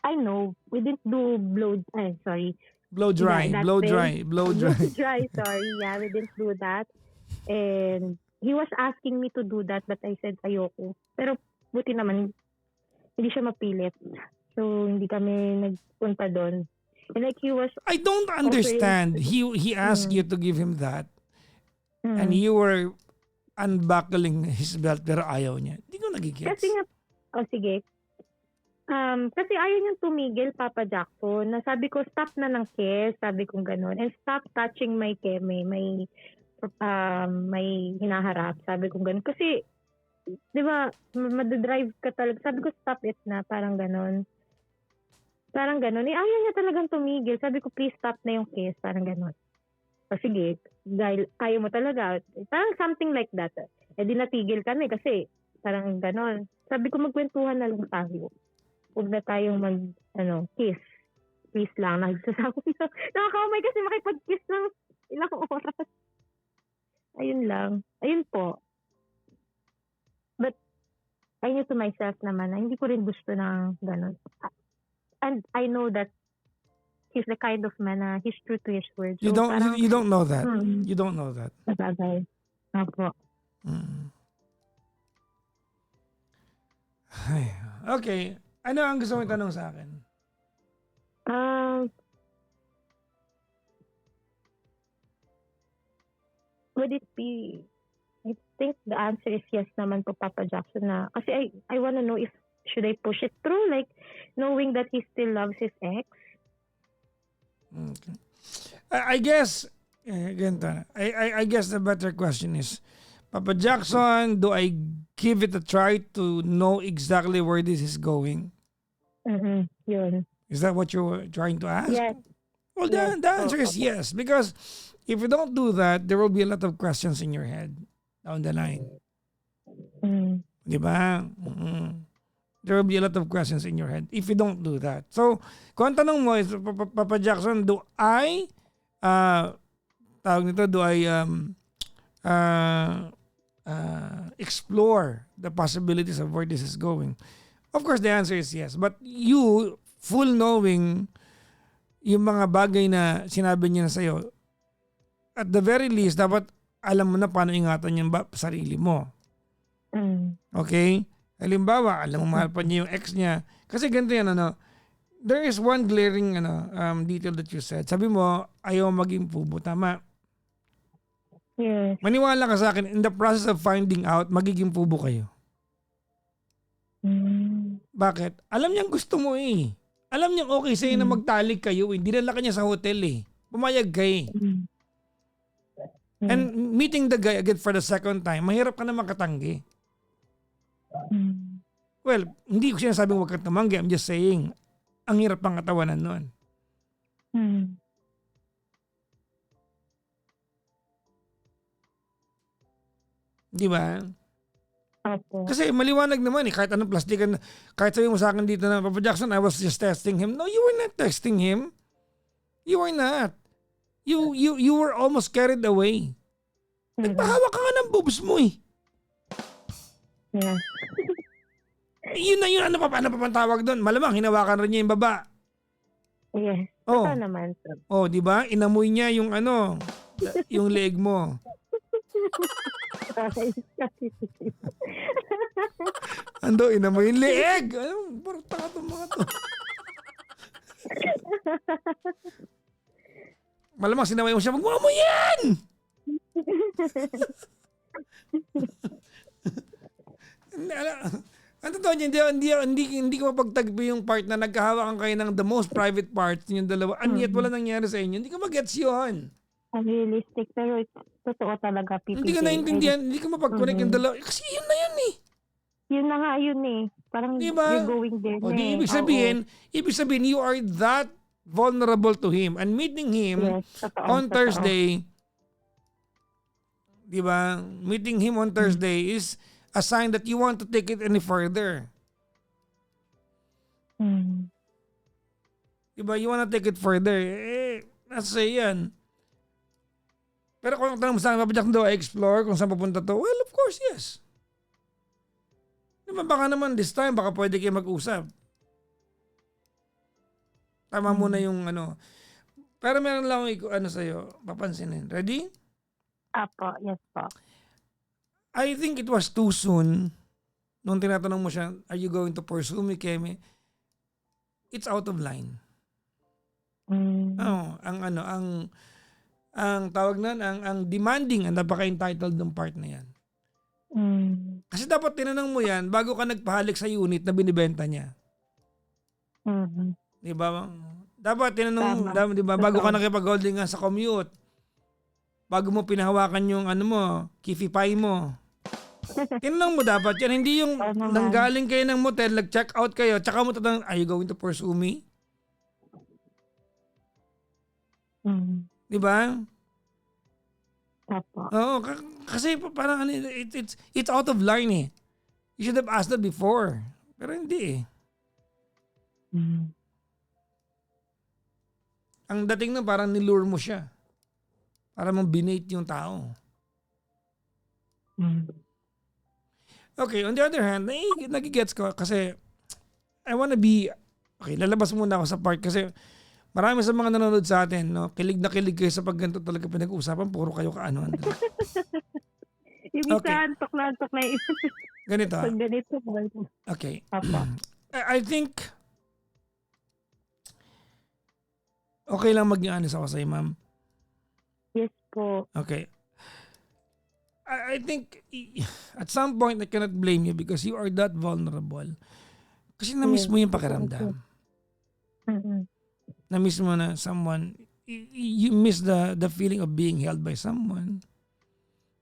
I know. We didn't do
Blow dry,
that
blow
day.
dry, blow
Blow
dry.
dry, sorry. Yeah, we didn't do that. And he was asking me to do that, but I said ayoko. Pero buti naman, hindi siya mapilit. So, hindi kami nagpunta doon. And like he was
I don't
offering,
understand. He asked you
mm,
to give him that and
mm.
you were unbuckling his belt pero ayaw niya. Hindi ko
Kasi
nagigets.
nga, sige. Kasi ayaw niyang tumigil, Papa Jackson. Na sabi ko, stop na ng kiss. Sabi ko gano'n. And stop touching my keme, may hinaharap. Sabi ko gano'n. Kasi, di ba, madadrive ka talaga. Sabi ko, stop it na. Parang gano'n. Parang gano'n. Ayaw niya talagang tumigil. Sabi ko, please stop na yung kiss. Parang gano'n. O sige, dahil ayaw mo talaga. Parang something like that. Eh di natigil kami kasi parang gano'n. Sabi ko, magkwentuhan na lang tayo. Huwag na tayong kiss. Please lang. Nagsasabi na. Nakakamay kasi makipag-kiss ng ilang oras. Ayun lang. Ayun po. But I knew to myself naman na hindi ko rin gusto ng gano'n. And I know that he's the kind of man na he's true to his word. So parang,
You don't know that. You don't know that.
sabagay. Opo.
Mm. Ay, okay. Ano ang gusto mong tanong sa akin?
Would it be, I think the answer is yes naman po, Papa Jackson, na kasi I want to know if should I push it through, like knowing that he still loves his ex.
Okay. I guess ganito. I guess the better question is, Papa Jackson, do I give it a try to know exactly where this is going?
Yun.
Is that what you're trying to ask?
Yes.
Well,
Yes.
the answer is yes. Because if you don't do that, there will be a lot of questions in your head down the line. Di ba? There will be a lot of questions in your head if you don't do that. So, kung ang tanong mo is, Papa Jackson, do I explore the possibilities of where this is going? Of course, the answer is yes. But you, full knowing yung mga bagay na sinabi niya na sa'yo, at the very least, dapat alam mo na paano ingatan yung sarili mo. Okay? Halimbawa, alam mo mahal pa niya yung ex niya. Kasi ganito yan, there is one glaring detail that you said. Sabi mo, ayaw maging pubo. Tama?
Yes.
Maniwala ka sa akin, in the process of finding out, magiging pubo kayo. Bakit? Alam niyang gusto mo eh. Alam niyang okay sa'yo na magtalik kayo eh. Dinala ka niya sa hotel eh. Pumayag ka eh. And meeting the guy again for the second time, mahirap ka na makatanggi. Well, hindi ko sinasabing huwag kang tumanggi. I'm just saying, ang hirap pang katawanan nun. Di ba?
Opo.
Kasi maliwanag naman eh, kahit anong plastikan, kahit sabihin mo sa akin dito na, Papa Jackson, I was just testing him. No, you were not testing him. You were not. You were almost carried away. Nagpahawak ka nga ng boobs mo eh.
Yeah.
Yun na yun, ano pa pang tawag doon? Malamang, hinawakan rin niya yung baba.
Yes.
Oh.
Totoo naman.
Oh, di ba? Inamoy niya yung yung leg mo. Ando, inamoy yung leeg. Ano, parang tanga itong mga to. Malamang sinaway mo siya, magmukha mo yan! Ang totoo niya, hindi ko mapagtagpo yung part na nagkahawakan kayo ng the most private part yung dalawa. And yet wala nangyari sa inyo. Hindi ko mag-gets yun.
Unrealistic, pero totoo talaga, PPJ.
Hindi ko naintindihan, hindi ko mapag-connect yung dalawa. Kasi yun na yun eh.
Yun na nga yun eh. Parang
diba?
you're going there
O,
na eh.
ibig sabihin, you are that vulnerable to him. And meeting him on Thursday, di ba? Meeting him on Thursday is a sign that you want to take it any further. Di ba? You want to take it further. Nasa yan. Pero kung tanong mo sa akin, Papa Jackson, do I explore kung saan papunta to? Well, of course, yes. Diba, baka naman this time, baka pwede kayo mag-usap. Tama mo na yung Pero meron lang ako sa'yo, papansinin. Ready?
Apo, yes po.
I think it was too soon nung tinatanong mo siya, are you going to pursue me, Keme? It's out of line. Oo, ang tawag nun, ang demanding, ang napaka-entitled ng part na yan. Kasi dapat tinanong mo yan bago ka nagpahalik sa unit na binibenta niya. Di ba? Dapat tinanong,
Tama.
di ba, bago ka
Totoo.
nakipag-holding sa commute, bago mo pinahawakan yung kifi pie mo. Tinanong mo dapat yan, hindi yung
Oo naman.
nanggaling kayo ng motel, nag-check out kayo, tsaka mo tatanong, are you going to pursue me? Di ba?
Apo.
Oo, kasi parang it's out of line eh. You should have asked that before. Pero hindi eh. Ang dating na parang nilure mo siya. Para mong binate yung tao. Okay, on the other hand, nagigets ko kasi I wanna be, okay, lalabas muna ako sa part kasi marami sa mga nanonood sa atin, no, kilig na kilig kayo sa pag ganito talaga pinag-uusapan, puro kayo kaano.
Yung
Okay.
isa, antok na yung
Ganito.
pag ganito.
Okay.
Apo.
I think okay lang maging honest ako sa'yo, ma'am.
Yes po.
Okay. I think at some point I cannot blame you because you are that vulnerable. Kasi na-miss mo yung pakiramdam. Na-miss mo na someone, you miss the feeling of being held by someone,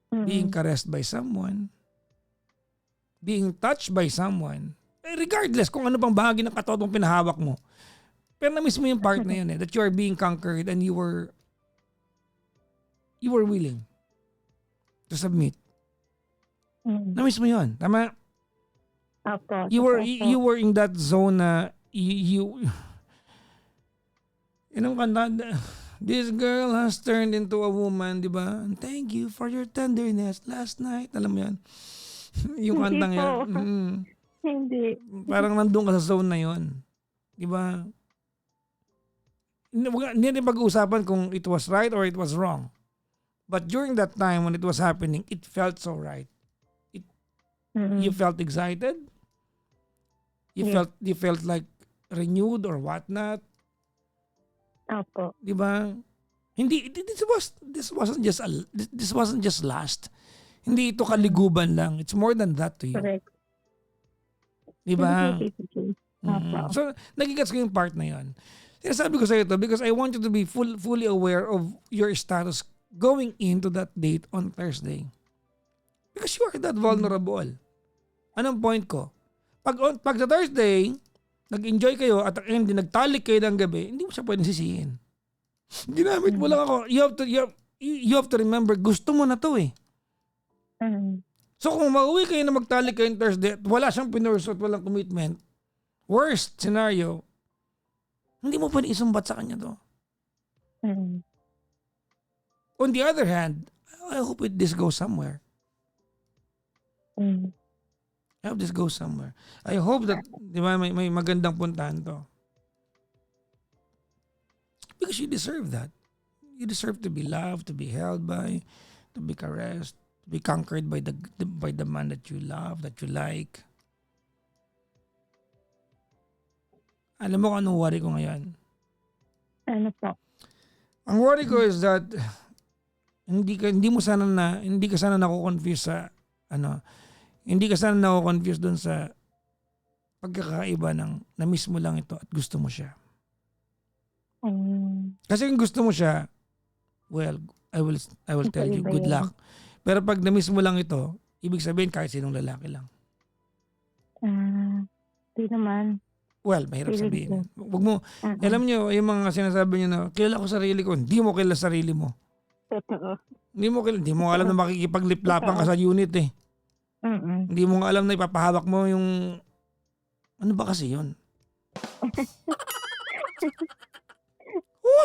being caressed by someone, being touched by someone. Regardless kung ano pang bahagi ng katawan mong pinahawak mo. Pero na-miss mo yung part na yun that you are being conquered and you were willing to submit. Na-miss mo yun. Tama?
Apo.
You
totoo po.
were in that zone na you yung kanta, this girl has turned into a woman, di ba? And thank you for your tenderness last night. Alam mo yan? Yung
Hindi
kantang yan.
po. Hindi.
Parang nandun ka sa zone na yun. Di ba? Hindi natin pag-uusapan kung it was right or it was wrong. But during that time when it was happening, it felt so right. You felt excited.
Yes.
You felt like renewed or whatnot.
Apo.
Di ba? Hindi this wasn't just last. Hindi ito kaliguban lang. It's more than that to you.
Correct.
Di ba?
Apo.
So, nagigets ko yung part na yun. Sinasabi ko sa ito because I want you to be fully aware of your status going into that date on Thursday. Because you are that vulnerable. Anong point ko? Pag sa Thursday, nag-enjoy kayo at ang end, nagtalik kayo ng gabi, hindi mo siya pwedeng sisihin. Ginamit mo lang ako. You have to remember, gusto mo na to eh. So kung mauwi kayo na magtalik kayo Thursday at wala siyang pinurso at walang commitment, worst scenario, hindi mo pwedeng isumbat sa kanya to. On the other hand, I hope this goes somewhere. I hope this goes somewhere. I hope that, di ba, may magandang puntahan to. Because you deserve that. You deserve to be loved, to be held by, to be caressed, to be conquered by the man that you love, that you like. Alam mo kung anong worry ko ngayon?
Ano po?
Ang worry ko is that hindi ka sana nako-confuse sa hindi ka sana nako-confuse doon sa pagkakaiba ng na-miss mo lang ito at gusto mo siya. Kasi kung gusto mo siya, well, I will tell you, good luck. Pero pag na-miss mo lang ito, ibig sabihin kahit sinong lalaki lang.
Di naman.
Well, mahirap sabihin. Wag mo, alam nyo, yung mga sinasabi nyo na, kilala ko sarili ko, hindi mo kilala sarili mo.
Totoo.
Hindi mo alam na makikipagliplapan ka sa unit eh. Hindi mo nga alam na ipapahawak mo yung, ano ba kasi yun?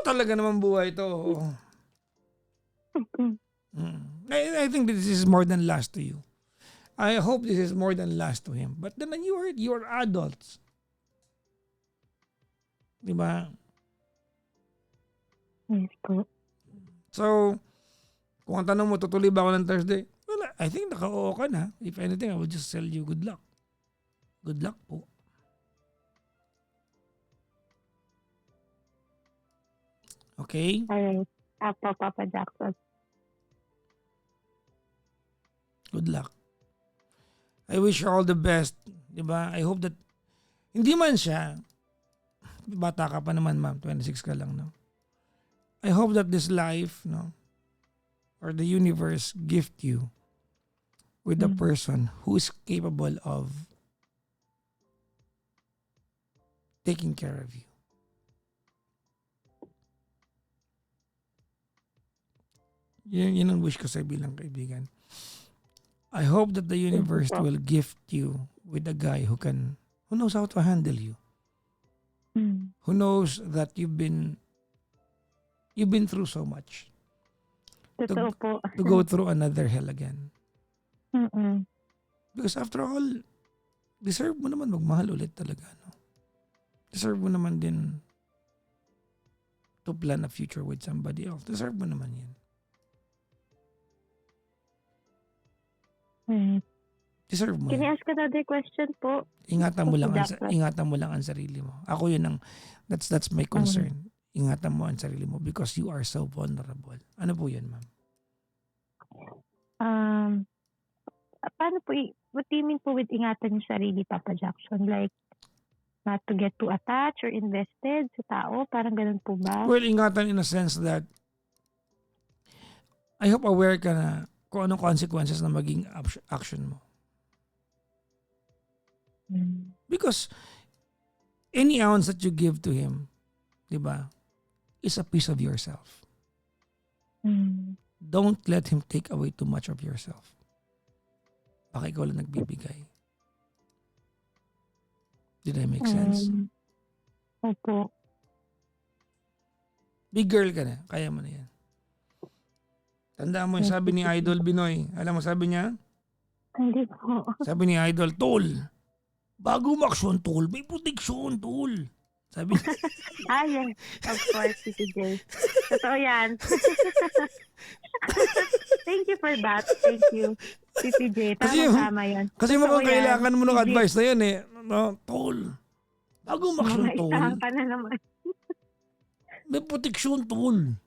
Talaga naman buhay ito. I think this is more than last to you. I hope this is more than last to him. But then you are adults. Diba?
Yes po.
So, kung ang tanong mo, tutuloy ba ako ng Thursday? Well, I think naka-oo ka na. If anything, I will just tell you good luck. Good luck po. Okay?
Alright. Apo, Papa Jackson.
Good luck. I wish you all the best. Diba? I hope that, hindi man siya, bata ka pa naman ma'am, 26 ka lang, no? I hope that this life, no, or the universe gift you with a person who is capable of taking care of you. Yun ang wish ko sa bilang kaibigan. I hope that the universe will gift you with a guy who knows how to handle you. Who knows that you've been through so much.
Totoo po.
To go through another hell again.
Mm-mm.
Because after all, deserve mo naman magmahal ulit talaga, no? Deserve mo naman din to plan a future with somebody else. Deserve mo naman yan. Deserve mo
Can I
yan.
ask another question po?
Ingatan mo lang ang sarili mo. Ako yun that's my concern. Ingatan mo ang sarili mo because you are so vulnerable. Ano po yun, ma'am?
Paano po, what do you mean po with ingatan yung sarili, Papa Jackson? Like, not to get too attached or invested sa tao? Parang ganun po ba?
Well, ingatan in a sense that I hope aware ka na kung anong consequences na maging action mo. Because any ounce that you give to him, di ba, is a piece of yourself. Don't let him take away too much of yourself. Baka ikaw lang nagbibigay. Did I make sense?
Opo.
Big girl ka na. Kaya mo na yan. Tandaan mo yung sabi ni Idol Binoy. Alam mo sabi niya?
Hindi po.
Sabi ni Idol, Tol, bago umaksyon, Tol, may proteksyon, Tol. Sabi niya.
Yes. Of course, Tito J. Totoo yan. Thank you for that. Thank you, Tito J. Tama yan.
Kasi mukhang kailangan mo ng
Tito J.
advice na yan eh. No, Tol, bago umaksyon, Tol,
Maisahan ka na naman.
may proteksyon, Tol.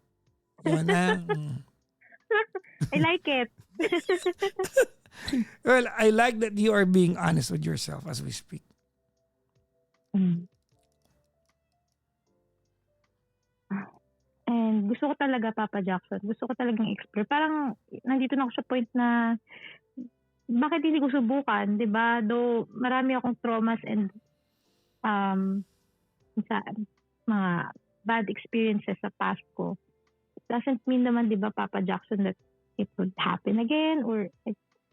Yan na.
I like it.
Well, I like that you are being honest with yourself as we speak.
And gusto ko talaga, Papa Jackson, gusto ko talagang explore. Parang nandito na ako sa point na bakit hindi ko subukan, di ba? Though marami akong traumas and sa mga bad experiences sa past ko. It doesn't mean naman, di ba, Papa Jackson, that it would happen again or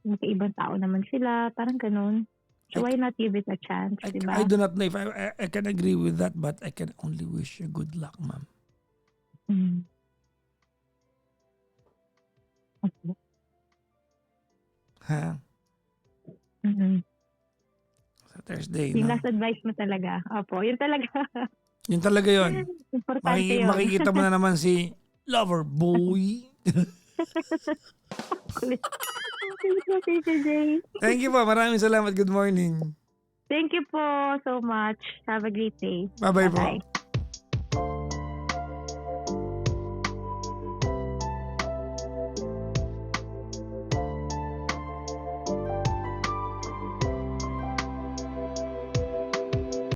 magkaibang tao naman sila. Parang ganun. So why not give it a chance, di ba?
I do not know if I can agree with that, but I can only wish you good luck, ma'am.
Okay.
Ha? Sa Thursday,
Yung
no?
last advice mo talaga. Opo, yun talaga.
Yun talaga yun.
Importante yun.
Makikita mo na naman si Lover Boy.
Kulit. Thank you, Tito J.
Thank you po. Maraming salamat. Good morning.
Thank you po so much. Have a great day.
Bye-bye po.
Bye-bye.